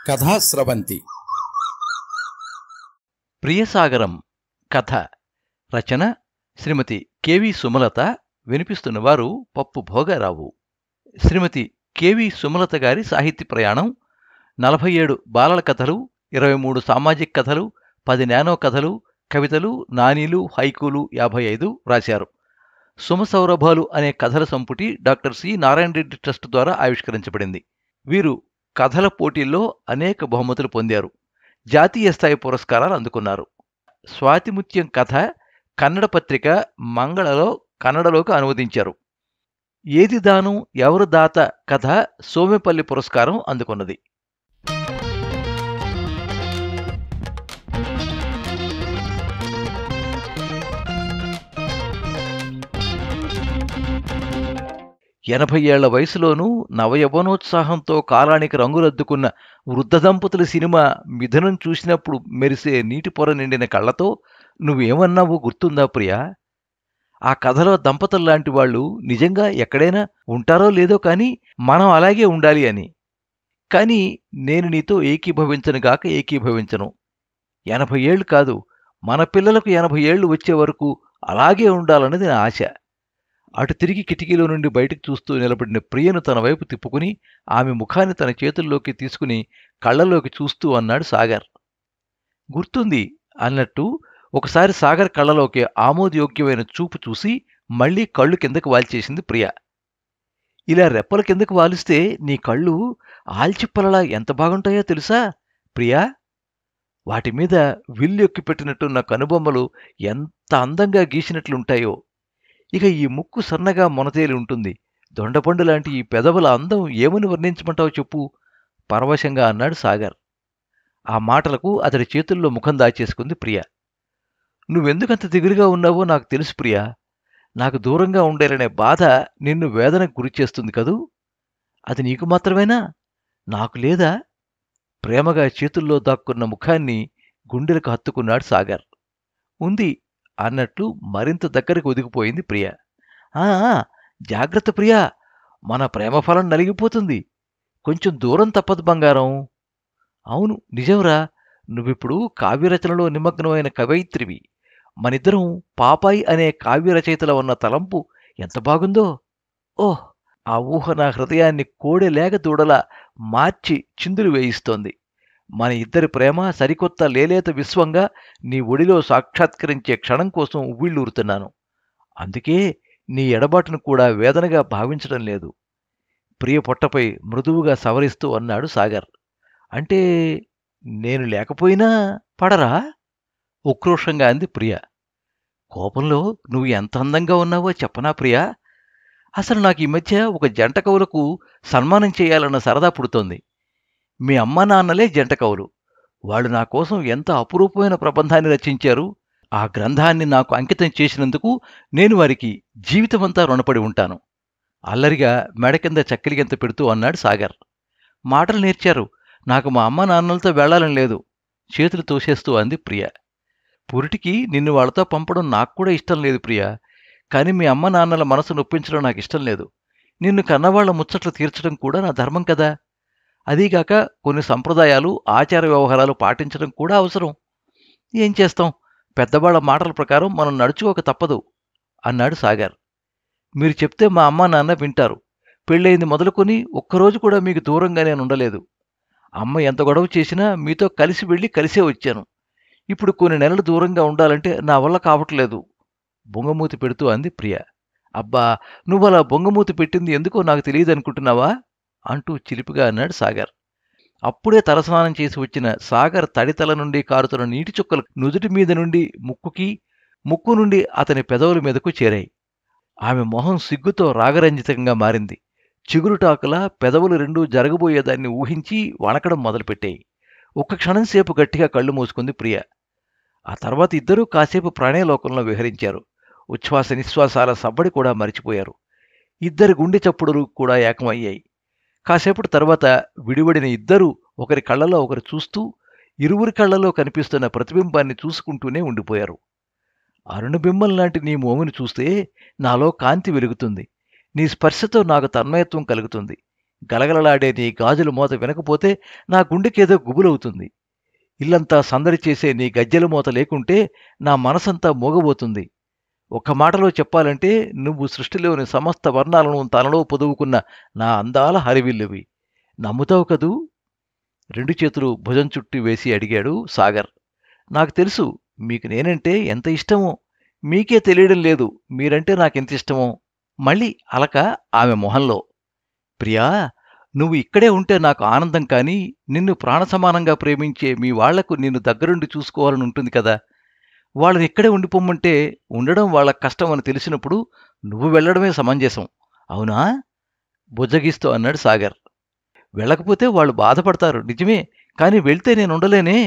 కథాస్రవంతి ప్రియసాగరం కథ రచన శ్రీమతి కెవి సుమలత. వినిపిస్తున్నవారు పప్పు భోగారావు. శ్రీమతి కెవి సుమలత గారి సాహిత్య ప్రయాణం 47 బాలల కథలు, 23 సామాజిక కథలు, 10 నానో కథలు, కవితలు, నానీలు, హైకూలు 55 రాశారు. సుమసౌరభాలు అనే కథల సంపుటి doctor C Narayana Reddy trust ద్వారా ఆవిష్కరించబడింది. వీరు కథల పోటీల్లో అనేక బహుమతులు పొందారు. జాతీయ స్థాయి పురస్కారాలు అందుకున్నారు. స్వాతిముత్యం కథ కన్నడ పత్రిక మంగళలో కన్నడలోకి అనువదించారు. ఏది దానం ఎవరు దాత కథ సోమెపల్లి పురస్కారం అందుకున్నది. ఎనభై ఏళ్ల వయసులోనూ నవయవనోత్సాహంతో కాలానికి రంగులద్దుకున్న వృద్ధ దంపతుల సినిమా మిథునం చూసినప్పుడు మెరిసే నీటి పొర నిండిన కళ్లతో నువ్వేమన్నావో గుర్తుందా ప్రియా? ఆ కథలో దంపతుల్లాంటి వాళ్ళు నిజంగా ఎక్కడైనా ఉంటారో లేదో కానీ మనం అలాగే ఉండాలి అని. కానీ నేను నీతో ఏకీభవించనుగాక ఏకీభవించను. 80 ఏళ్ళు కాదు, మన పిల్లలకు 80 ఏళ్ళు వచ్చే వరకు అలాగే ఉండాలన్నది నా ఆశ. అటు తిరిగి కిటికీలో నుండి బయటకు చూస్తూ నిలబడిన ప్రియను తన వైపు తిప్పుకుని ఆమె ముఖాన్ని తన చేతుల్లోకి తీసుకుని కళ్లలోకి చూస్తూ అన్నాడు సాగర్. గుర్తుంది అన్నట్టు ఒకసారి సాగర్ కళ్లలోకి ఆమోదయోగ్యమైన చూపు చూసి మళ్లీ కళ్ళు కిందకు వాల్చేసింది ప్రియ. ఇలా రెప్పల కిందకు వాలిస్తే నీ కళ్ళు ఆల్చిప్పలలా ఎంత బాగుంటాయో తెలుసా ప్రియా? వాటిమీద విల్లెక్కి పెట్టినట్టున్న కనుబొమ్మలు ఎంత అందంగా గీసినట్లుంటాయో. ఇక ఈ ముక్కు సన్నగా మొనతేలి ఉంటుంది. దొండపండు లాంటి ఈ పెదవుల అందం ఏమని వర్ణించమంటావు చెప్పు పరవశంగా అన్నాడు సాగర్. ఆ మాటలకు అతడి చేతుల్లో ముఖం దాచేసుకుంది ప్రియ. నువ్వెందుకంత దిగులుగా ఉన్నావో నాకు తెలుసు ప్రియా. నాకు దూరంగా ఉండేరనే బాధ నిన్ను వేదనకు గురిచేస్తుంది కదూ. అది నీకు మాత్రమేనా, నాకు లేదా? ప్రేమగా చేతుల్లో దాక్కున్న ముఖాన్ని గుండెలకు హత్తుకున్నాడు సాగర్. ఉంది అన్నట్లు మరింత దగ్గరకు ఒదిగిపోయింది ప్రియ. ఆ జాగ్రత్త ప్రియా, మన ప్రేమఫలం నలిగిపోతుంది. కొంచెం దూరం తప్పదు బంగారం. అవును నిజంరా, నువ్విప్పుడు కావ్యరచనలో నిమగ్నమైన కవయిత్రివి. మనిద్దరం పాపాయి అనే కావ్యరచయితల ఉన్న తలంపు ఎంత బాగుందో. ఓహ్, ఆ ఊహ నా హృదయాన్ని కోడెలేక దూడలా మార్చి చిందులు వేయిస్తోంది. మన ఇద్దరి ప్రేమ సరికొత్త లేలేత విశ్వంగా నీ ఒడిలో సాక్షాత్కరించే క్షణం కోసం ఉవ్విళ్ళూరుతున్నాను. అందుకే నీ ఎడబాటును కూడా వేదనగా భావించడం లేదు. ప్రియ పొట్టపై మృదువుగా సవరిస్తూ అన్నాడు సాగర్. అంటే నేను లేకపోయినా పడరా? ఉక్రోషంగా అంది ప్రియ. కోపంలో నువ్వు ఎంత అందంగా ఉన్నావో చెప్పనా ప్రియా? అసలు నాకు ఈ మధ్య ఒక జంట కవులకు సన్మానం చేయాలన్న సరదా పుడుతోంది. మీ అమ్మా నాన్నలే జంట కవులు. వాళ్ళు నా కోసం ఎంత అపురూపమైన ప్రబంధాన్ని రచించారు. ఆ గ్రంథాన్ని నాకు అంకితం చేసినందుకు నేను వారికి జీవితమంతా రుణపడి ఉంటాను. అల్లరిగా మెడ కింద చక్కెలిగెంత పెడుతూ అన్నాడు సాగర్. మాటలు నేర్చారు, నాకు మా అమ్మా నాన్నలతో వెళ్లాలని లేదు చేతులు తోసేస్తూ అంది ప్రియ. పురిటికి నిన్ను వాళ్ళతో పంపడం నాకు కూడా ఇష్టం లేదు ప్రియా. కానీ మీ అమ్మ నాన్నల మనసు నొప్పించడం నాకు ఇష్టం లేదు. నిన్ను కన్నవాళ్ల ముచ్చట్లు తీర్చడం కూడా నా ధర్మం కదా. అదీగాక కొన్ని సంప్రదాయాలు ఆచార వ్యవహారాలు పాటించడం కూడా అవసరం. ఏం చేస్తాం, పెద్దవాళ్ల మాటల ప్రకారం మనం నడుచుకోక తప్పదు అన్నాడు సాగర్. మీరు చెప్తే మా అమ్మా నాన్న వింటారు. పెళ్ళయింది మొదలుకొని ఒక్కరోజు కూడా మీకు దూరంగా నేను ఉండలేదు. అమ్మ ఎంత గొడవ చేసినా మీతో కలిసి వెళ్ళి కలిసే వచ్చాను. ఇప్పుడు కొన్ని నెలలు దూరంగా ఉండాలంటే నా వల్ల కావట్లేదు బొంగమూతి పెడుతూ అంది ప్రియ. అబ్బా, నువ్వలా బొంగమూతి పెట్టింది ఎందుకో నాకు తెలియదనుకుంటున్నావా అంటూ చిలిపిగా అన్నాడు సాగర్. అప్పుడే తలస్నానం చేసి వచ్చిన సాగర్ తడితల నుండి కారుతున్న నీటి చుక్కలు నుదుటి మీద నుండి ముక్కు నుండి అతని పెదవుల మీదకు చేరాయి. ఆమె మొహం సిగ్గుతో రాగరంజితంగా మారింది. చిగురుటాకులా పెదవులు రెండూ జరగబోయేదాన్ని ఊహించి వణకడం మొదలుపెట్టాయి. ఒక్క క్షణం సేపు గట్టిగా కళ్ళు మూసుకుంది ప్రియ. ఆ తర్వాత ఇద్దరూ కాసేపు ప్రణయలోకంలో విహరించారు. ఉచ్ఛ్వాస నిశ్వాసాల సవ్వడి కూడా మరిచిపోయారు. ఇద్దరి గుండె చప్పుడులు కూడా ఏకమయ్యాయి. కాసేపటి తర్వాత విడివడిన ఇద్దరూ ఒకరి కళ్లలో ఒకరు చూస్తూ ఇరువురి కళ్లలో కనిపిస్తున్న ప్రతిబింబాన్ని చూసుకుంటూనే ఉండిపోయారు. అరుణబింబం లాంటి నీ మోముని చూస్తే నాలో కాంతి వెలుగుతుంది. నీ స్పర్శతో నాకు తన్మయత్వం కలుగుతుంది. గలగలలాడే నీ గాజుల మోత వినకపోతే నా గుండెకేదో గుబులవుతుంది. ఇల్లంతా సందడి చేసే నీ గజ్జెల మోత లేకుంటే నా మనసంతా మోగబోతుంది. ఒక్క మాటలో చెప్పాలంటే నువ్వు సృష్టిలోని సమస్త వర్ణాలను తనలో పొదువుకున్న నా అందాల హరివిల్లువి. నమ్ముతావు కదూ? 2 చేతులు భుజం చుట్టూ వేసి అడిగాడు సాగర్. నాకు తెలుసు మీకు నేనంటే ఎంత ఇష్టమో. మీకే తెలియడం లేదు మీరంటే నాకెంత ఇష్టమో. మళ్ళీ అలక ఆమె మొహంలో. ప్రియా, నువ్వు ఇక్కడే ఉంటే నాకు ఆనందం కానీ, నిన్ను ప్రాణసమానంగా ప్రేమించే మీ వాళ్లకు నిన్ను దగ్గరుండి చూసుకోవాలని ఉంటుంది కదా. వాళ్ళని ఇక్కడే ఉండిపోమ్మంటే ఉండడం వాళ్ళ కష్టం అని తెలిసినప్పుడు నువ్వు వెళ్లడమే సమంజసం. అవునా? బుజ్జగిస్తూ అన్నాడు సాగర్. వెళ్ళకపోతే వాళ్ళు బాధపడతారు నిజమే, కాని వెళ్తే నేనుండలేనే.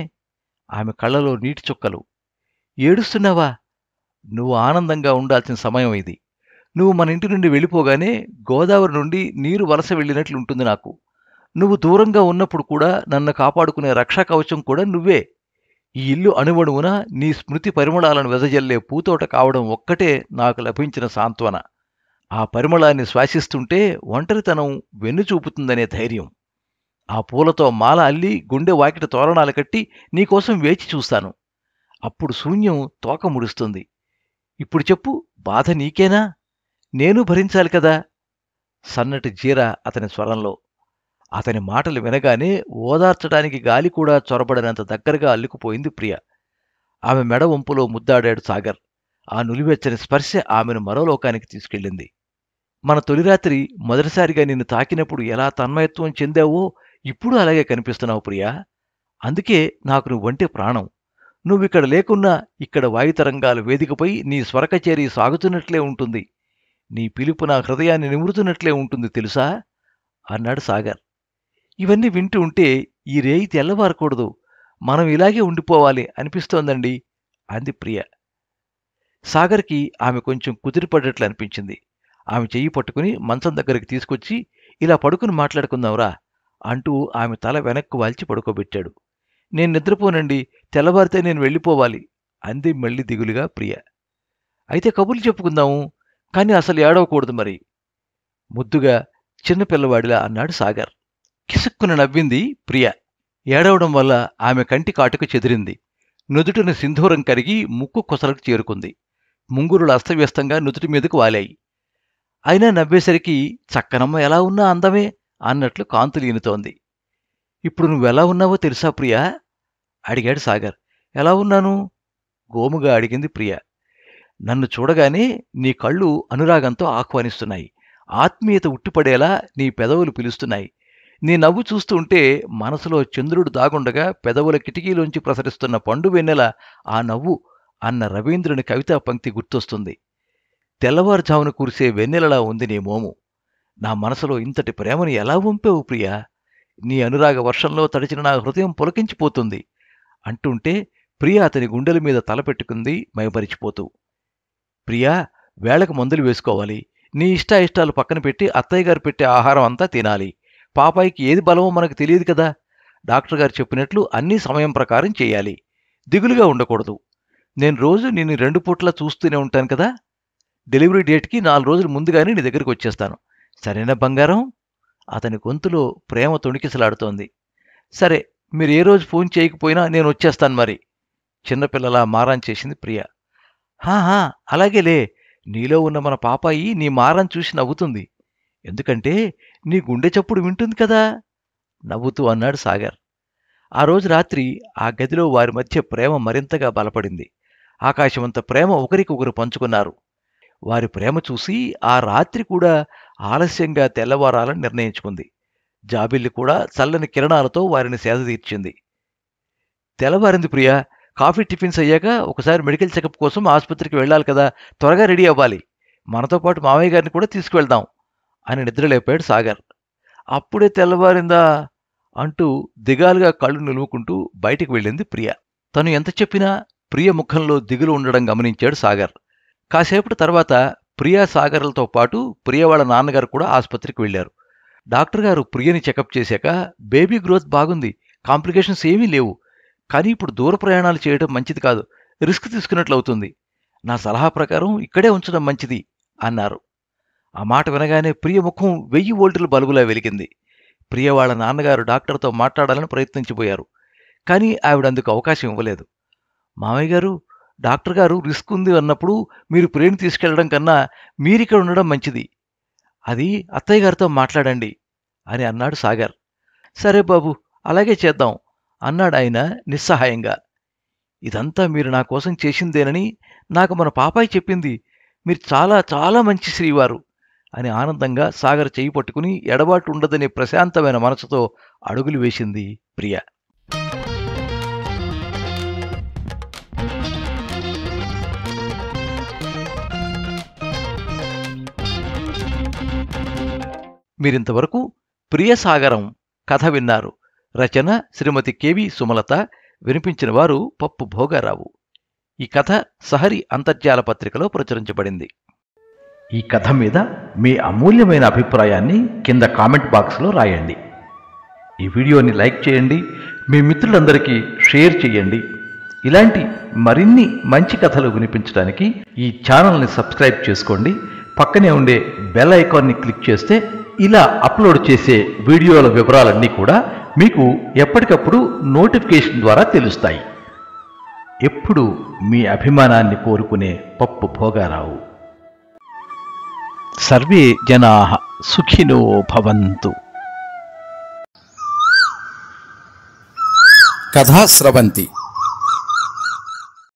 ఆమె కళ్ళలో నీటి చుక్కలు. ఏడుస్తున్నావా? నువ్వు ఆనందంగా ఉండాల్సిన సమయం ఇది. నువ్వు మన ఇంటి నుండి వెళ్ళిపోగానే గోదావరి నుండి నీరు వలస వెళ్ళినట్లుంటుంది నాకు. నువ్వు దూరంగా ఉన్నప్పుడు కూడా నన్ను కాపాడుకునే రక్షాకవచం కూడా నువ్వే. ఈ ఇల్లు అణువణువున నీ స్మృతి పరిమళాలను వెదజల్లే పూతోట కావడం ఒక్కటే నాకు లభించిన సాంత్వన. ఆ పరిమళాన్ని శ్వాసిస్తుంటే ఒంటరితనం వెన్నుచూపుతుందనే ధైర్యం. ఆ పూలతో మాల అల్లి గుండె వాకిట తోరణాలు కట్టి నీకోసం వేచి చూస్తాను. అప్పుడు శూన్యం తోక ముడుస్తుంది. ఇప్పుడు చెప్పు, బాధ నీకేనా? నేను భరించాలి కదా. సన్నటి జీర అతని స్వరంలో. అతని మాటలు వినగానే ఓదార్చడానికి గాలి కూడా చొరబడనంత దగ్గరగా అల్లుకుపోయింది ప్రియ. ఆమె మెడ వంపులో ముద్దాడాడు సాగర్. ఆ నులివెచ్చని స్పర్శ ఆమెను మరో లోకానికి తీసుకెళ్ళింది. మన తొలిరాత్రి మొదటిసారిగా నిన్ను తాకినప్పుడు ఎలా తన్మయత్వం చెందావో ఇప్పుడు అలాగే కనిపిస్తున్నావు ప్రియా. అందుకే నాకు నువ్వంటే ప్రాణం. నువ్విక్కడ లేకున్నా ఇక్కడ వాయుతరంగాల వేదికపై నీ స్వరకచేరీ సాగుతున్నట్లే ఉంటుంది. నీ పిలుపు నా హృదయాన్ని నిమురుతున్నట్లే ఉంటుంది తెలుసా? అన్నాడు సాగర్. ఇవన్నీ వింటూ ఉంటే ఈ రేయి తెల్లవారకూడదు, మనం ఇలాగే ఉండిపోవాలి అనిపిస్తోందండి అంది ప్రియ. సాగర్కి ఆమె కొంచెం కుదిరిపడ్డట్లు అనిపించింది. ఆమె చెయ్యి పట్టుకుని మంచం దగ్గరికి తీసుకొచ్చి ఇలా పడుకుని మాట్లాడుకుందాంరా అంటూ ఆమె తల వెనక్కు వాల్చి పడుకోబెట్టాడు. నేను నిద్రపోనండి, తెల్లవారితే నేను వెళ్ళిపోవాలి అంది మళ్ళీ దిగులుగా ప్రియ. అయితే కబుర్లు చెప్పుకుందాము, కాని అసలు ఏడవకూడదు మరి ముద్దుగా చిన్నపిల్లవాడిలా అన్నాడు సాగర్. కిసుక్కున నవ్వింది ప్రియ. ఏడవడం వల్ల ఆమె కంటి కాటుకు చెదిరింది. నుదుటిన సింధూరం కరిగి ముక్కు కొసలకు చేరుకుంది. ముంగురులు అస్తవ్యస్తంగా నుదుటి మీదకు వాలాయి. అయినా నవ్వేసరికి చక్కనమ్మ ఎలా ఉన్నా అందమే అన్నట్లు కాంతులు ఈనుతోంది. ఇప్పుడు నువ్వెలా ఉన్నావో తెలుసా ప్రియా? అడిగాడు సాగర్. ఎలా ఉన్నాను? గోముగా అడిగింది ప్రియ. నన్ను చూడగానే నీ కళ్ళు అనురాగంతో ఆహ్వానిస్తున్నాయి. ఆత్మీయత ఉట్టిపడేలా నీ పెదవులు పిలుస్తున్నాయి. నీ నవ్వు చూస్తూ ఉంటే మనసులో చంద్రుడు దాగుండగా పెదవుల కిటికీలోంచి ప్రసరిస్తున్న పండు వెన్నెల ఆ నవ్వు అన్న రవీంద్రుని కవితా పంక్తి గుర్తొస్తుంది. తెల్లవారుజామున కురిసే వెన్నెలలా ఉంది నీ మోము. నా మనసులో ఇంతటి ప్రేమను ఎలా వంపావు ప్రియా? నీ అనురాగ వర్షంలో తడిచిన నా హృదయం పులకించిపోతుంది అంటుంటే ప్రియ అతని గుండెల మీద తలపెట్టుకుంది మైమరిచిపోతూ. ప్రియా, వేళకు మందులు వేసుకోవాలి. నీ ఇష్టాయిష్టాలు పక్కన పెట్టి అత్తయ్యగారు పెట్టే ఆహారం అంతా తినాలి. పాపాయికి ఏది బలమో మనకు తెలియదు కదా. డాక్టర్ గారు చెప్పినట్లు అన్నీ సమయం ప్రకారం చేయాలి. దిగులుగా ఉండకూడదు. నేను రోజు నిన్ను 2 పూట్లా చూస్తూనే ఉంటాను కదా. డెలివరీ డేట్కి 4 రోజులు ముందుగానే నీ దగ్గరికి వచ్చేస్తాను. సరేనా బంగారం? అతని గొంతులో ప్రేమ తొణికిసలాడుతోంది. సరే, మీరు ఏ రోజు ఫోన్ చేయకపోయినా నేను వచ్చేస్తాను మరి చిన్నపిల్లలా మారాన్ చేసింది ప్రియ. హాహా, అలాగేలే. నీలో ఉన్న మన పాపాయి నీ మారం చూసి నవ్వుతుంది. ఎందుకంటే నీ గుండె చప్పుడు వింటుంది కదా నవ్వుతూ అన్నాడు సాగర్. ఆ రోజు రాత్రి ఆ గదిలో వారి మధ్య ప్రేమ మరింతగా బలపడింది. ఆకాశమంత ప్రేమ ఒకరికొకరు పంచుకున్నారు. వారి ప్రేమ చూసి ఆ రాత్రి కూడా ఆలస్యంగా తెల్లవారాలని నిర్ణయించుకుంది. జాబిల్లి కూడా చల్లని కిరణాలతో వారిని సేదతీర్చింది. తెల్లవారింది ప్రియా. కాఫీ టిఫిన్స్ అయ్యాక ఒకసారి మెడికల్ చెకప్ కోసం ఆసుపత్రికి వెళ్ళాలి కదా. త్వరగా రెడీ అవ్వాలి. మనతో పాటు మామయ్య గారిని కూడా తీసుకువెళ్దాం అని నిద్రలేపాడు సాగర్. అప్పుడే తెల్లవారిందా అంటూ దిగాలుగా కళ్ళు నిలువుకుంటూ బయటికి వెళ్ళింది ప్రియ. తను ఎంత చెప్పినా ప్రియ ముఖంలో దిగులు ఉండడం గమనించాడు సాగర్. కాసేపటి తర్వాత ప్రియా సాగర్లతో పాటు ప్రియ వాళ్ళ నాన్నగారు కూడా ఆసుపత్రికి వెళ్లారు. డాక్టర్ గారు ప్రియని చెకప్ చేశాక బేబీ గ్రోత్ బాగుంది, కాంప్లికేషన్స్ ఏమీ లేవు. కానీ ఇప్పుడు దూర ప్రయాణాలు చేయడం మంచిది కాదు, రిస్క్ తీసుకున్నట్లు అవుతుంది. నా సలహా ప్రకారం ఇక్కడే ఉంచడం మంచిది అన్నారు. ఆ మాట వినగానే ప్రియ ముఖం 1000 వోల్టుల బల్బులా వెలిగింది. ప్రియ వాళ్ళ నాన్నగారు డాక్టర్తో మాట్లాడాలని ప్రయత్నించిపోయారు. కానీ ఆవిడ అందుకు అవకాశం ఇవ్వలేదు. మామయ్య గారు, డాక్టర్ గారు రిస్క్ ఉంది అన్నప్పుడు మీరు ప్రియని తీసుకెళ్లడం కన్నా మీరిక్కడ ఉండడం మంచిది. అది అత్తయ్య గారితో మాట్లాడండి అని అన్నాడు సాగర్. సరే బాబు, అలాగే చేద్దాం అన్నాడాయన నిస్సహాయంగా. ఇదంతా మీరు నా కోసం చేసిందేనని నాకు మన పాపాయి చెప్పింది. మీరు చాలా చాలా మంచి శ్రీవారు అని ఆనందంగా సాగర్ చెయ్యి పట్టుకుని ఎడబాటు ఉండదనే ప్రశాంతమైన మనసుతో అడుగులు వేసింది ప్రియ. మీరింతవరకు ప్రియసాగరం కథ విన్నారు. రచన శ్రీమతి కెవి సుమలత. వినిపించిన వారు పప్పు భోగారావు. ఈ కథ సహరి అంతర్జాల పత్రికలో ప్రచురించబడింది. ఈ కథ మీద మీ అమూల్యమైన అభిప్రాయాన్ని కింద కామెంట్ బాక్స్లో రాయండి. ఈ వీడియోని లైక్ చేయండి, మీ మిత్రులందరికీ షేర్ చేయండి. ఇలాంటి మరిన్ని మంచి కథలు వినిపించడానికి ఈ ఛానల్ని సబ్స్క్రైబ్ చేసుకోండి. పక్కనే ఉండే బెల్ ఐకాన్ని క్లిక్ చేస్తే ఇలా అప్లోడ్ చేసే వీడియోల వివరాలన్నీ కూడా మీకు ఎప్పటికప్పుడు నోటిఫికేషన్ ద్వారా తెలుస్తాయి. ఎప్పుడు మీ అభిమానాన్ని కోరుకునే పప్పు భోగారావు. సర్వే జనాః సుఖినో భవంతు. కథా స్రవంతి